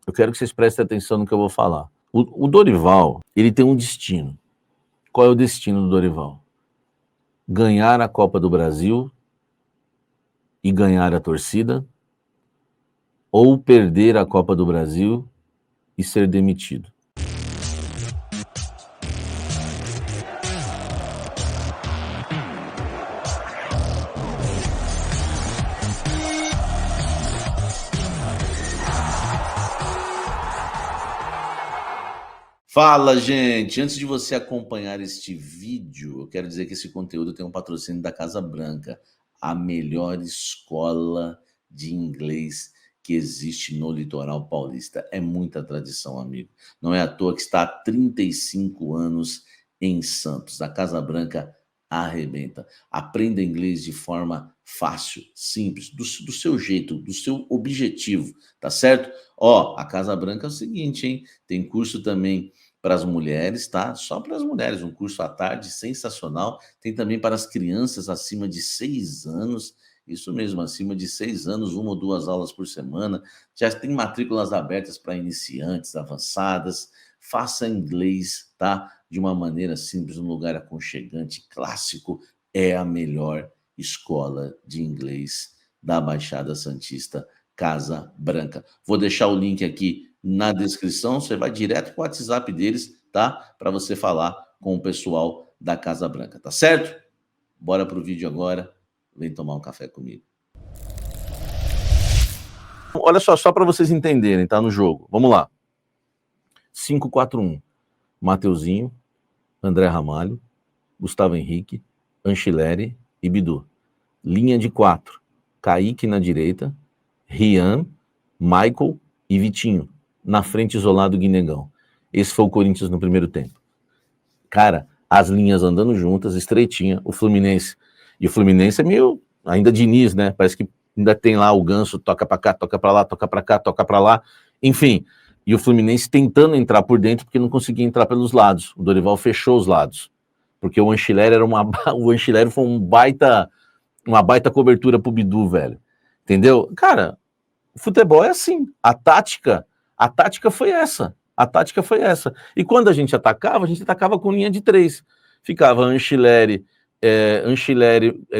Eu quero que vocês prestem atenção no que eu vou falar. O Dorival, ele tem um destino. Qual é o destino do Dorival? Ganhar a Copa do Brasil e ganhar a torcida, ou perder a Copa do Brasil e ser demitido. Fala, gente! Antes de você acompanhar este vídeo, eu quero dizer que esse conteúdo tem um patrocínio da Casa Branca, a melhor escola de inglês que existe no litoral paulista. É muita tradição, amigo. Não é à toa que está há 35 anos em Santos. A Casa Branca arrebenta. Aprenda inglês de forma fácil, simples, do seu jeito, do seu objetivo, tá certo? Ó, a Casa Branca é o seguinte, hein? Tem curso também para as mulheres, tá? Só para as mulheres, um curso à tarde sensacional. Tem também para as crianças acima de 6 anos, isso mesmo, acima de 6 anos, 1 ou 2 aulas por semana. Já tem matrículas abertas para iniciantes, avançadas. Faça inglês, tá? De uma maneira simples, num lugar aconchegante, clássico. É a melhor escola de inglês da Baixada Santista, Casa Branca. Vou deixar o link aqui na descrição, você vai direto para o WhatsApp deles, tá? Para você falar com o pessoal da Casa Branca, tá certo? Bora pro vídeo agora, vem tomar um café comigo. Olha só para vocês entenderem, tá? No jogo, vamos lá. 5-4-1, Mateuzinho, André Ramalho, Gustavo Henrique, Anchileri e Bidu. Linha de 4, Kaique na direita, Rian, Michael e Vitinho. Na frente, isolado, Guinegão. Esse foi o Corinthians no primeiro tempo. Cara, as linhas andando juntas, estreitinha, o Fluminense. E o Fluminense é meio, ainda Diniz, né? Parece que ainda tem lá o Ganso, toca pra cá, toca pra lá, toca pra cá, toca pra lá. Enfim, e o Fluminense tentando entrar por dentro, porque não conseguia entrar pelos lados. O Dorival fechou os lados. Porque o Anchileri o Anchileri foi uma baita cobertura pro Bidu, velho. Entendeu? Cara, o futebol é assim. A tática foi essa. A tática foi essa. E quando a gente atacava com linha de 3. Ficava Anchileri,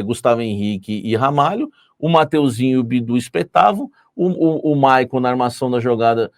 Gustavo Henrique e Ramalho, o Mateuzinho e o Bidu espetavam, o Maicon na armação da jogada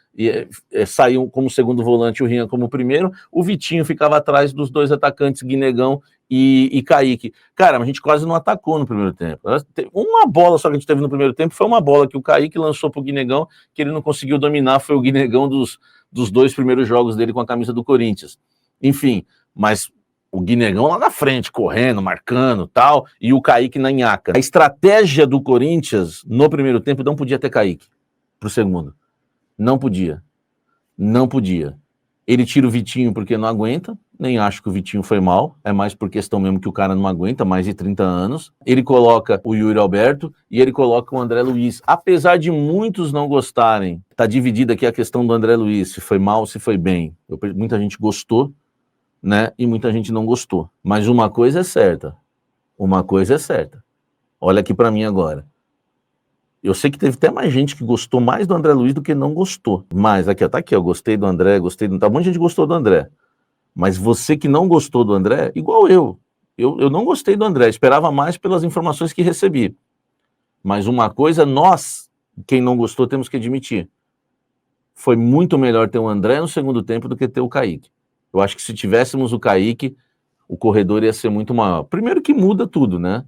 saiu como segundo volante, o Rian como primeiro, o Vitinho ficava atrás dos dois atacantes, Guinegão e Kaique. Cara, a gente quase não atacou no primeiro tempo. Uma bola só que a gente teve no primeiro tempo, foi uma bola que o Kaique lançou pro Guinegão, que ele não conseguiu dominar, foi o Guinegão dos 2 primeiros jogos dele com a camisa do Corinthians. Enfim, mas o Guinegão lá na frente, correndo, marcando, tal, e o Kaique na nhaca. A estratégia do Corinthians no primeiro tempo não podia ter Kaique pro segundo. Não podia. Não podia. Ele tira o Vitinho porque não aguenta, nem acho que o Vitinho foi mal, é mais por questão mesmo que o cara não aguenta, mais de 30 anos. Ele coloca o Yuri Alberto e ele coloca o André Luiz. Apesar de muitos não gostarem, tá dividida aqui a questão do André Luiz, se foi mal, se foi bem. Muita gente gostou, né? E muita gente não gostou. Mas uma coisa é certa. Olha aqui para mim agora. Eu sei que teve até mais gente que gostou mais do André Luiz do que não gostou. Mas aqui, ó, tá aqui, ó, gostei do André, tá, um monte de gente gostou do André. Mas você que não gostou do André, igual eu não gostei do André, esperava mais pelas informações que recebi. Mas uma coisa, nós, quem não gostou, temos que admitir. Foi muito melhor ter o André no segundo tempo do que ter o Kaique. Eu acho que se tivéssemos o Kaique, o corredor ia ser muito maior. Primeiro que muda tudo, né?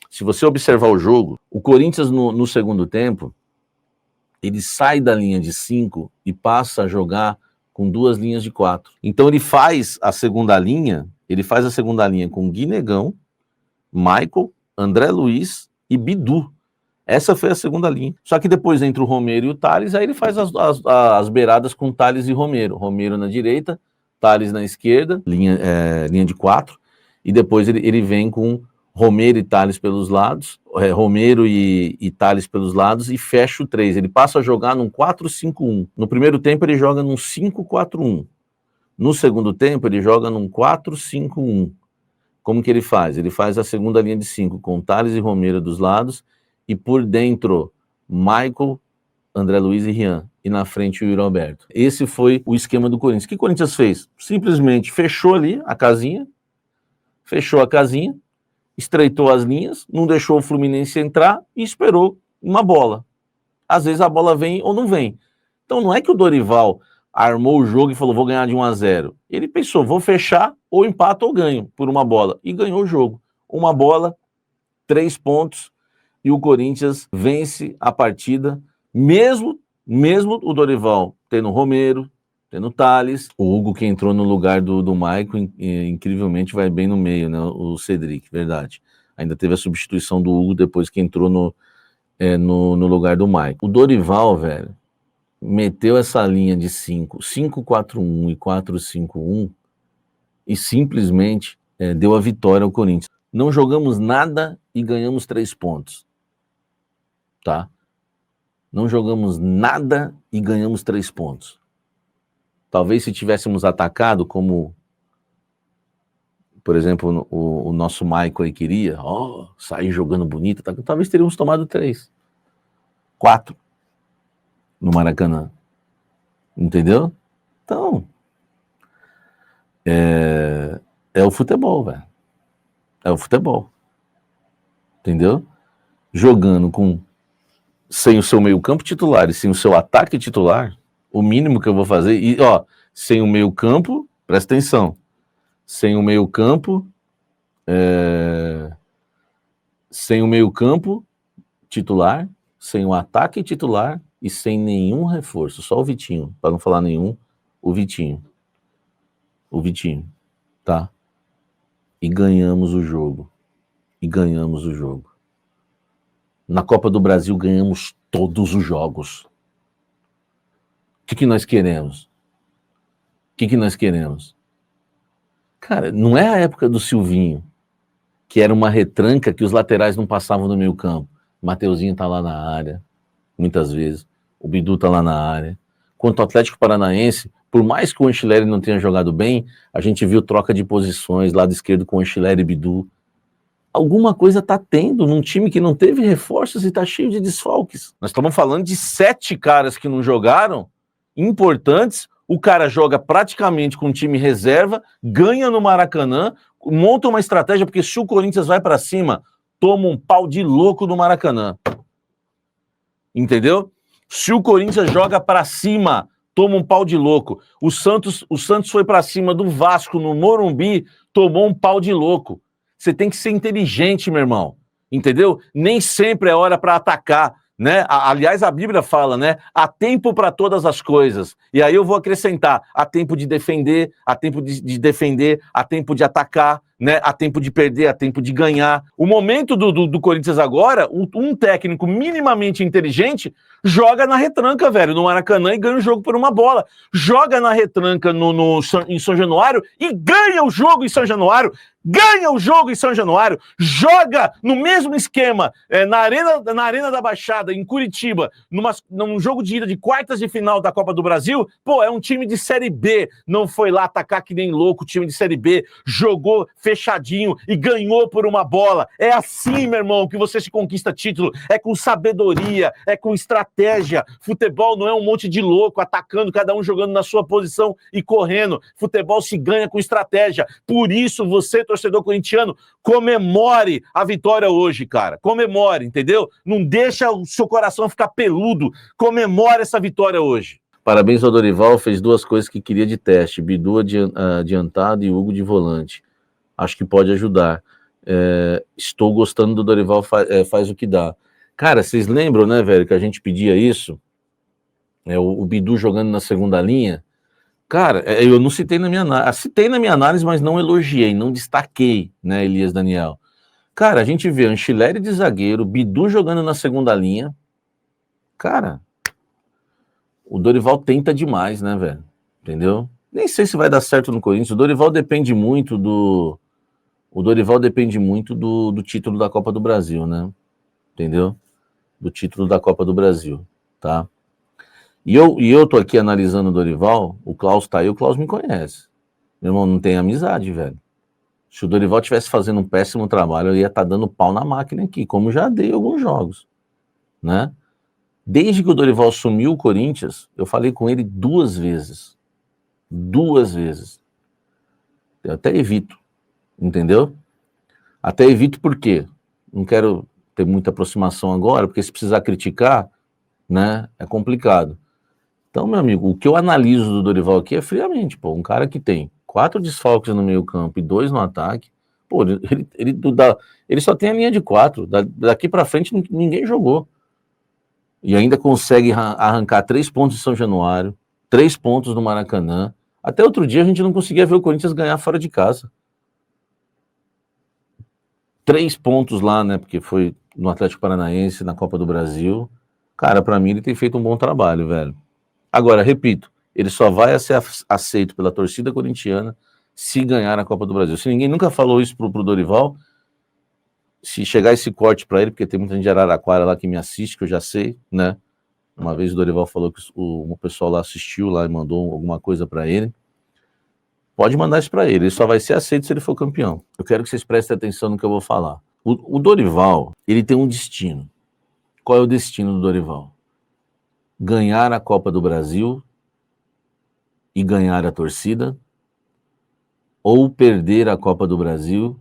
Se você observar o jogo, o Corinthians no segundo tempo, ele sai da linha de 5 e passa a jogar com 2 linhas de 4. Então ele faz a segunda linha com Guinegão, Michael, André Luiz e Bidu. Essa foi a segunda linha. Só que depois entra o Romero e o Thales, aí ele faz as beiradas com Thales e Romero. Romero na direita, Thales na esquerda, linha de 4, e depois ele vem com Romero e Thales pelos lados, Romero e Thales pelos lados, e fecha o 3. Ele passa a jogar num 4-5-1. No primeiro tempo ele joga num 5-4-1. No segundo tempo ele joga num 4-5-1. Como que ele faz? Ele faz a segunda linha de 5 com Thales e Romero dos lados, e por dentro Michael, André Luiz e Rian. e na frente o Yuri Alberto. Esse foi o esquema do Corinthians. O que o Corinthians fez? Simplesmente fechou ali a casinha, estreitou as linhas, não deixou o Fluminense entrar e esperou uma bola. Às vezes a bola vem ou não vem. Então não é que o Dorival armou o jogo e falou, vou ganhar de 1-0. Ele pensou, vou fechar, ou empato ou ganho por uma bola. E ganhou o jogo. Uma bola, 3 pontos, e o Corinthians vence a partida, mesmo o Dorival tendo Romero, tendo Thales, o Hugo que entrou no lugar do Maicon, incrivelmente vai bem no meio, né? O Cedric, verdade. Ainda teve a substituição do Hugo depois que entrou no lugar do Maicon. O Dorival, velho, meteu essa linha de 5-4-1 e 4-5-1 e simplesmente deu a vitória ao Corinthians. Não jogamos nada e ganhamos 3 pontos. Tá? Não jogamos nada e ganhamos 3 pontos. Talvez se tivéssemos atacado como, por exemplo, o nosso Maicon aí queria, sair jogando bonito, talvez teríamos tomado 3, 4 no Maracanã. Entendeu? Então, é o futebol, velho. É o futebol. Entendeu? Jogando sem o seu meio-campo titular e sem o seu ataque titular, o mínimo que eu vou fazer, e sem o meio-campo, presta atenção, sem o meio-campo, sem o meio-campo titular, sem o ataque titular e sem nenhum reforço, só o Vitinho, para não falar nenhum, o Vitinho, tá? E ganhamos o jogo. Na Copa do Brasil ganhamos todos os jogos. O que nós queremos? Cara, não é a época do Silvinho, que era uma retranca que os laterais não passavam no meio campo. Mateuzinho tá lá na área, muitas vezes. O Bidu tá lá na área. Quanto ao Atlético Paranaense, por mais que o Anchileri não tenha jogado bem, a gente viu troca de posições, lado esquerdo com o Anchileri e Bidu. Alguma coisa tá tendo num time que não teve reforços e tá cheio de desfalques. Nós estamos falando de 7 caras que não jogaram, importantes. O cara joga praticamente com um time reserva, ganha no Maracanã, monta uma estratégia, porque se o Corinthians vai para cima, toma um pau de louco no Maracanã. Entendeu? Se o Corinthians joga para cima, toma um pau de louco. O Santos foi para cima do Vasco no Morumbi, tomou um pau de louco. Você tem que ser inteligente, meu irmão. Entendeu? Nem sempre é hora para atacar, né? Aliás, a Bíblia fala, né? Há tempo para todas as coisas. E aí eu vou acrescentar: há tempo de defender, há tempo de defender, há tempo de atacar, né? Há tempo de perder, há tempo de ganhar. O momento do Corinthians agora, um técnico minimamente inteligente joga na retranca, velho, no Maracanã e ganha o jogo por uma bola. Joga na retranca em São Januário e ganha o jogo em São Januário. Ganha o jogo em São Januário, joga no mesmo esquema na Arena da Baixada, em Curitiba, num jogo de ida de quartas de final da Copa do Brasil. Pô, é um time de Série B, não foi lá atacar que nem louco, o time de Série B, jogou fechadinho e ganhou por uma bola. É assim, meu irmão, que você se conquista título, é com sabedoria, é com estratégia. Futebol não é um monte de louco atacando, cada um jogando na sua posição e correndo. Futebol se ganha com estratégia. Por isso você, torcedor corintiano, comemore a vitória hoje, cara. Comemore, entendeu? Não deixa o seu coração ficar peludo. Comemore essa vitória hoje. Parabéns ao Dorival, fez 2 coisas que queria de teste: Bidu adiantado e Hugo de volante. Acho que pode ajudar. Estou gostando do Dorival, faz o que dá. Cara, vocês lembram, né, velho, que a gente pedia isso? O Bidu jogando na segunda linha. Cara, eu não citei na minha análise, citei na minha análise, mas não elogiei, não destaquei, né, Elias Daniel. Cara, a gente vê Anchileri de zagueiro, Bidu jogando na segunda linha. Cara, o Dorival tenta demais, né, velho? Entendeu? Nem sei se vai dar certo no Corinthians. O Dorival depende muito do título da Copa do Brasil, né? Entendeu? Do título da Copa do Brasil, tá? E eu tô aqui analisando o Dorival, o Klaus tá aí, o Klaus me conhece. Meu irmão, não tem amizade, velho. Se o Dorival estivesse fazendo um péssimo trabalho, eu ia estar dando pau na máquina aqui, como já dei alguns jogos, né? Desde que o Dorival assumiu o Corinthians, eu falei com ele 2 vezes. 2 vezes. Eu até evito, entendeu? Até evito por quê? Não quero ter muita aproximação agora, porque se precisar criticar, né, é complicado. Então, meu amigo, o que eu analiso do Dorival aqui é friamente, pô, um cara que tem 4 desfalques no meio campo e 2 no ataque, pô, ele só tem a linha de 4, daqui para frente ninguém jogou. E ainda consegue arrancar 3 pontos de São Januário, 3 pontos no Maracanã. Até outro dia a gente não conseguia ver o Corinthians ganhar fora de casa. 3 pontos lá, né, porque foi no Atlético Paranaense, na Copa do Brasil. Cara, para mim ele tem feito um bom trabalho, velho. Agora, repito, ele só vai ser aceito pela torcida corintiana se ganhar a Copa do Brasil. Se ninguém nunca falou isso pro Dorival, se chegar esse corte para ele, porque tem muita gente de Araraquara lá que me assiste, que eu já sei, né? Uma vez o Dorival falou que o pessoal lá assistiu lá e mandou alguma coisa para ele. Pode mandar isso para ele só vai ser aceito se ele for campeão. Eu quero que vocês prestem atenção no que eu vou falar. O Dorival, ele tem um destino. Qual é o destino do Dorival? Ganhar a Copa do Brasil e ganhar a torcida, ou perder a Copa do Brasil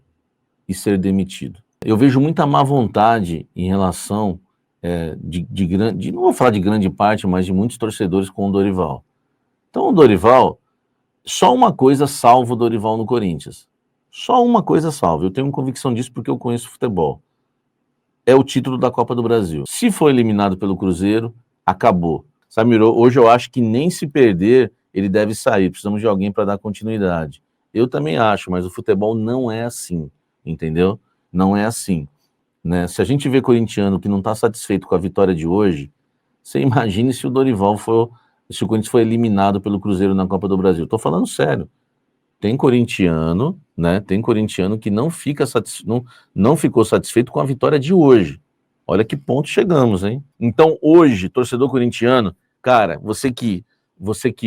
e ser demitido. Eu vejo muita má vontade em relação não vou falar de grande parte, mas de muitos torcedores com o Dorival. Então o Dorival, só uma coisa salva o Dorival no Corinthians. Só uma coisa salva. Eu tenho convicção disso porque eu conheço futebol. É o título da Copa do Brasil. Se for eliminado pelo Cruzeiro, acabou. Samir, hoje eu acho que nem se perder, ele deve sair. Precisamos de alguém para dar continuidade. Eu também acho, mas o futebol não é assim, entendeu? Não é assim, né? Se a gente vê corintiano que não está satisfeito com a vitória de hoje, você imagine se o Dorival se o Corinthians for eliminado pelo Cruzeiro na Copa do Brasil. Estou falando sério. Tem corintiano, né? Tem corintiano que não ficou satisfeito com a vitória de hoje. Olha que ponto chegamos, hein? Então, hoje, torcedor corintiano, cara, você que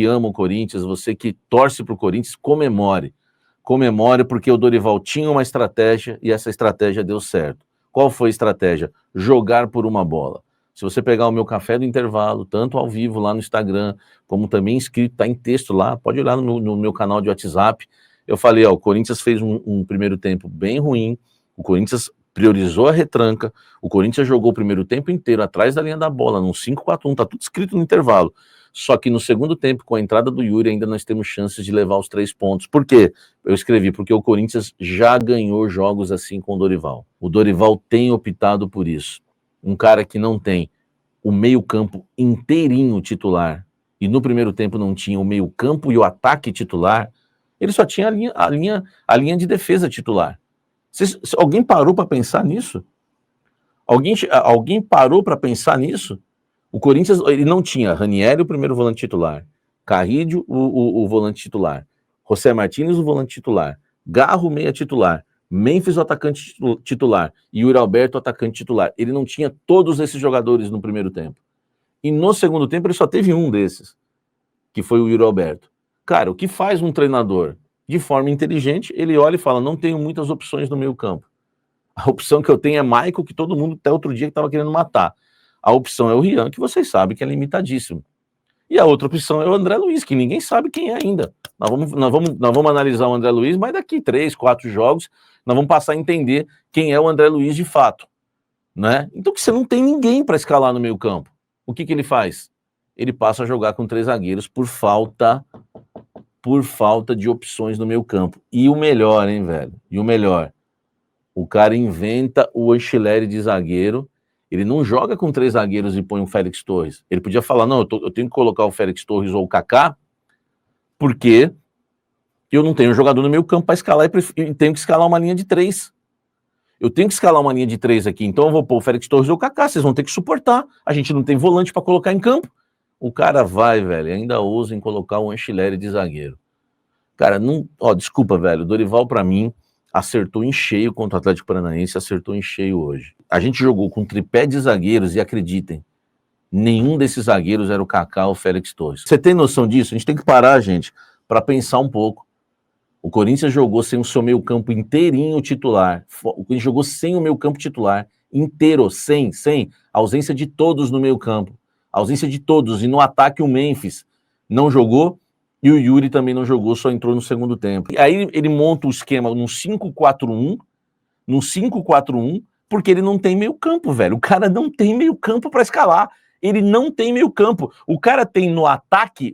ama o Corinthians, você que torce para o Corinthians, comemore. Comemore porque o Dorival tinha uma estratégia e essa estratégia deu certo. Qual foi a estratégia? Jogar por uma bola. Se você pegar o meu café do intervalo, tanto ao vivo lá no Instagram, como também escrito, tá em texto lá, pode olhar no meu canal de WhatsApp. Eu falei, o Corinthians fez um primeiro tempo bem ruim, o Corinthians priorizou a retranca, o Corinthians jogou o primeiro tempo inteiro atrás da linha da bola, num 5-4-1, tá tudo escrito no intervalo. Só que no segundo tempo, com a entrada do Yuri, ainda nós temos chances de levar os 3 pontos. Por quê? Eu escrevi, porque o Corinthians já ganhou jogos assim com o Dorival. O Dorival tem optado por isso. Um cara que não tem o meio-campo inteirinho titular, e no primeiro tempo não tinha o meio-campo e o ataque titular, ele só tinha a linha de defesa titular. Alguém parou para pensar nisso? Alguém parou para pensar nisso? O Corinthians, ele não tinha Ranieri, o primeiro volante titular, Carrídio, o volante titular, José Martínez, o volante titular, Garro, meia titular, Memphis, o atacante titular, e Yuri Alberto, o atacante titular. Ele não tinha todos esses jogadores no primeiro tempo. E no segundo tempo ele só teve um desses, que foi o Yuri Alberto. Cara, o que faz um treinador? De forma inteligente, ele olha e fala, não tenho muitas opções no meio campo. A opção que eu tenho é Michael, que todo mundo até outro dia estava querendo matar. A opção é o Rian, que vocês sabem que é limitadíssimo. E a outra opção é o André Luiz, que ninguém sabe quem é ainda. Nós vamos analisar o André Luiz, mas daqui 3, 4 jogos, nós vamos passar a entender quem é o André Luiz de fato. Né? Então, que você não tem ninguém para escalar no meio campo. O que ele faz? Ele passa a jogar com 3 zagueiros por falta de opções no meio campo. E o melhor, hein, velho? E o melhor, o cara inventa o Anchileri de zagueiro. Ele não joga com 3 zagueiros e põe o Félix Torres. Ele podia falar, não, eu tenho que colocar o Félix Torres ou o Kaká, porque eu não tenho jogador no meio campo para escalar e tenho que escalar uma linha de 3. Eu tenho que escalar uma linha de 3 aqui, então eu vou pôr o Félix Torres ou o Kaká, vocês vão ter que suportar. A gente não tem volante para colocar em campo. O cara vai, velho, ainda ousa em colocar o Anchileri de zagueiro. Cara, não, desculpa, velho, o Dorival para mim acertou em cheio contra o Atlético Paranaense, acertou em cheio hoje. A gente jogou com tripé de zagueiros e acreditem, nenhum desses zagueiros era o Kaká ou o Félix Torres. Você tem noção disso? A gente tem que parar, gente, para pensar um pouco. O Corinthians jogou sem o seu meio campo inteirinho titular. O Corinthians jogou sem o meio campo titular inteiro, sem ausência de todos no meio campo. Ausência de todos. E no ataque o Memphis não jogou e o Yuri também não jogou, só entrou no segundo tempo. E aí ele monta o esquema num 5-4-1, porque ele não tem meio campo, velho. O cara não tem meio campo para escalar. Ele não tem meio campo. O cara tem no ataque,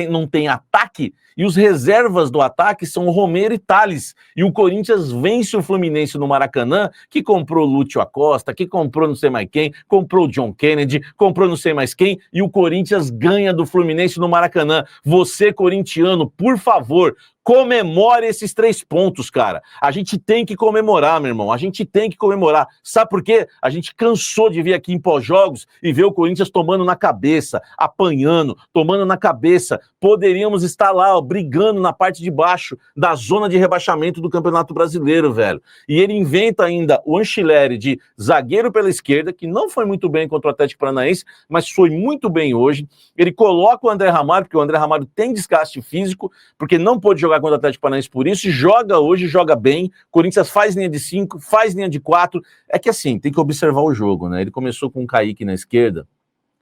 não tem ataque, e os reservas do ataque são o Romero e Tales. E o Corinthians vence o Fluminense no Maracanã, que comprou o Lúcio Acosta, que comprou não sei mais quem, comprou o John Kennedy, comprou não sei mais quem, e o Corinthians ganha do Fluminense no Maracanã. Você, corintiano, por favor, comemore esses 3 pontos, cara. A gente tem que comemorar, meu irmão. A gente tem que comemorar. Sabe por quê? A gente cansou de vir aqui em pós-jogos e ver o Corinthians tomando na cabeça, apanhando, tomando na cabeça. Poderíamos estar lá, ó, brigando na parte de baixo da zona de rebaixamento do Campeonato Brasileiro, velho. E ele inventa ainda o Anchileri de zagueiro pela esquerda, que não foi muito bem contra o Atlético Paranaense, mas foi muito bem hoje. Ele coloca o André Ramalho, porque o André Ramalho tem desgaste físico, porque não pôde jogar contra o Atlético Paranaense por isso, joga hoje, joga bem. Corinthians faz linha de 5, faz linha de 4. É que assim, tem que observar o jogo, né? Ele começou com o Kaique na esquerda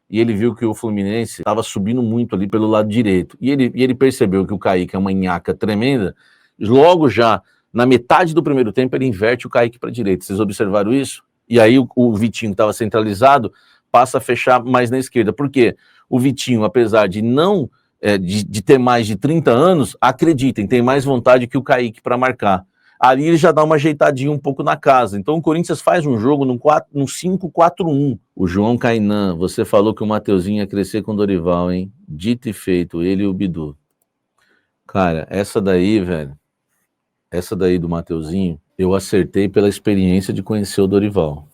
e ele viu que o Fluminense estava subindo muito ali pelo lado direito. E ele percebeu que o Kaique é uma nhaca tremenda. Logo já, na metade do primeiro tempo, ele inverte o Kaique para a direita. Vocês observaram isso? E aí o Vitinho, que estava centralizado, passa a fechar mais na esquerda. Por quê? O Vitinho, apesar de não de ter mais de 30 anos, acreditem, tem mais vontade que o Kaique para marcar. Ali ele já dá uma ajeitadinha um pouco na casa. Então o Corinthians faz um jogo num 5-4-1. O João Kainan, você falou que o Mateuzinho ia crescer com o Dorival, hein? Dito e feito, ele e o Bidu. Cara, essa daí, velho, essa daí do Mateuzinho, eu acertei pela experiência de conhecer o Dorival.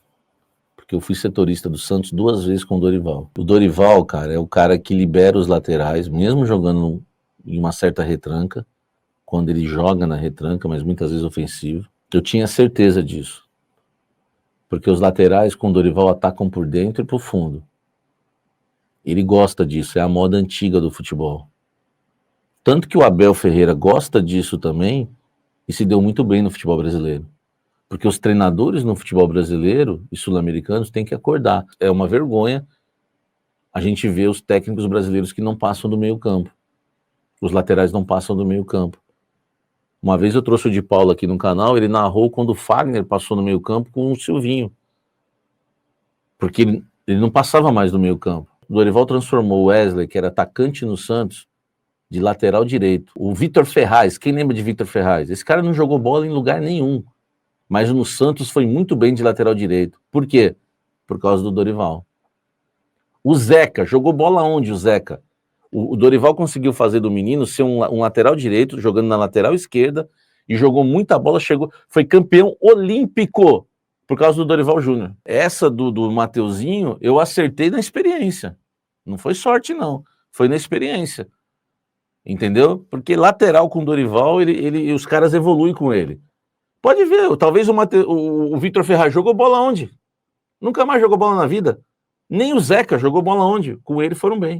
Porque eu fui setorista do Santos 2 vezes com o Dorival. O Dorival, cara, é o cara que libera os laterais, mesmo jogando em uma certa retranca, quando ele joga na retranca, mas muitas vezes ofensivo. Eu tinha certeza disso. Porque os laterais com o Dorival atacam por dentro e por fundo. Ele gosta disso, é a moda antiga do futebol. Tanto que o Abel Ferreira gosta disso também e se deu muito bem no futebol brasileiro. Porque os treinadores no futebol brasileiro e sul-americanos têm que acordar. É uma vergonha a gente ver os técnicos brasileiros que não passam do meio campo. Os laterais não passam do meio campo. Uma vez eu trouxe o Di Paulo aqui no canal, ele narrou quando o Fagner passou no meio campo com o Silvinho. Porque ele não passava mais do meio campo. O Dorival transformou o Wesley, que era atacante no Santos, de lateral direito. O Vitor Ferraz, quem lembra de Vitor Ferraz? Esse cara não jogou bola em lugar nenhum. Mas no Santos foi muito bem de lateral direito. Por quê? Por causa do Dorival. O Zeca, jogou bola onde o Zeca? O Dorival conseguiu fazer do menino ser um lateral direito, jogando na lateral esquerda, e jogou muita bola, foi campeão olímpico, por causa do Dorival Júnior. Essa do Mateuzinho, eu acertei na experiência. Não foi sorte, não. Foi na experiência. Entendeu? Porque lateral com o Dorival, os caras evoluem com ele. Pode ver, talvez o Vitor Ferraz jogou bola onde? Nunca mais jogou bola na vida. Nem o Zeca jogou bola onde? Com ele foram bem.